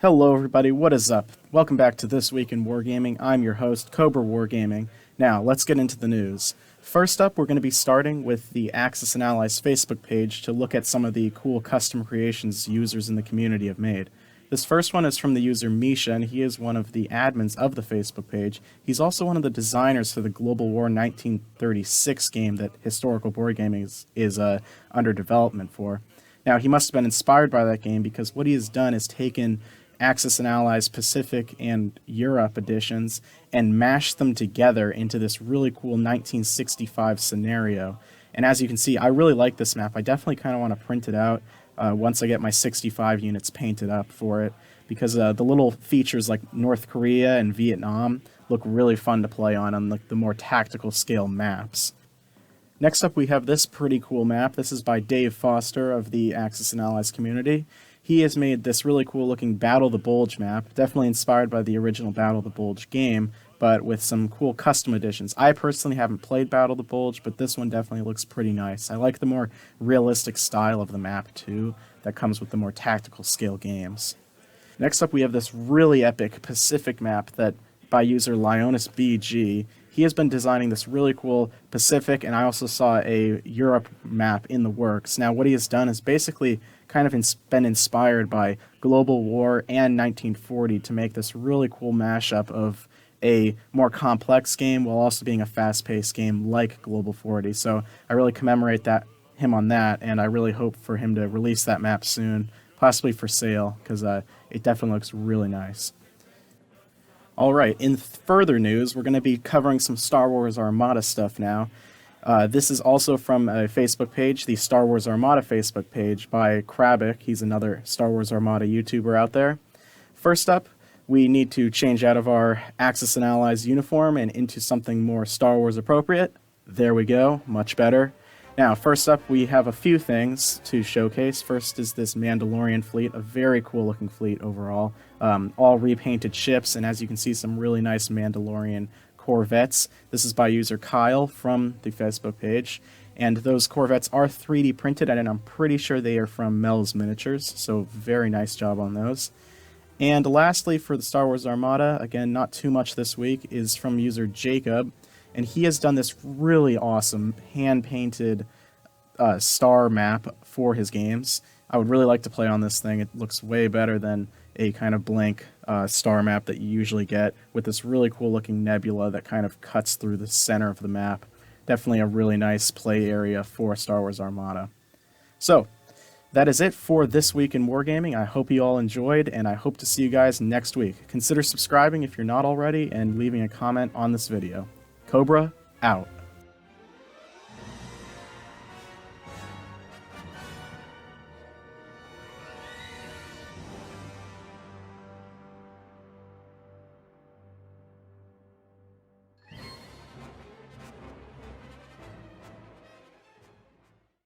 Hello everybody, what is up? Welcome back to This Week in Wargaming. I'm your host, Cobra Wargaming. Now, let's get into the news. First up, we're going to be starting with the Axis and Allies Facebook page to look at some of the cool custom creations users in the community have made. This first one is from the user Misha, and he is one of the admins of the Facebook page. He's also one of the designers for the Global War 1936 game that Historical Wargaming is under development for. Now, he must have been inspired by that game because what he has done is taken Axis and Allies Pacific and Europe editions and mashed them together into this really cool 1965 scenario. And as you can see, I really like this map. I definitely kind of want to print it out once I get my 65 units painted up for it, because the little features like North Korea and Vietnam look really fun to play on like the more tactical scale maps. Next up, we have this pretty cool map. This is by Dave Foster of the Axis and Allies community. He has made this really cool looking Battle the Bulge map, definitely inspired by the original Battle the Bulge game, but with some cool custom additions. I personally haven't played Battle the Bulge, but this one definitely looks pretty nice. I like the more realistic style of the map too, that comes with the more tactical scale games. Next up, we have this really epic Pacific map that by user Lionis BG. He has been designing this really cool Pacific, and I also saw a Europe map in the works. Now, what he has done is basically kind of been inspired by Global War and 1940 to make this really cool mashup of a more complex game while also being a fast-paced game like Global 40. So I really commemorate him on that, and I really hope for him to release that map soon, possibly for sale, because it definitely looks really nice. Alright, in further news, we're going to be covering some Star Wars Armada stuff now. This is also from a Facebook page, the Star Wars Armada Facebook page by Krabic. He's another Star Wars Armada YouTuber out there. First up, we need to change out of our Axis and Allies uniform and into something more Star Wars appropriate. There we go, much better. Now, first up, we have a few things to showcase. First is this Mandalorian fleet, a very cool looking fleet overall. All repainted ships, and as you can see, some really nice Mandalorian Corvettes. This is by user Kyle from the Facebook page. And those Corvettes are 3D printed, and I'm pretty sure they are from Mel's Miniatures, so very nice job on those. And lastly, for the Star Wars Armada, again, not too much this week, is from user Jacob. And he has done this really awesome hand-painted star map for his games. I would really like to play on this thing. It looks way better than a kind of blank star map that you usually get, with this really cool-looking nebula that kind of cuts through the center of the map. Definitely a really nice play area for Star Wars Armada. So, that is it for This Week in Wargaming. I hope you all enjoyed, and I hope to see you guys next week. Consider subscribing if you're not already, and leaving a comment on this video. Cobra, out.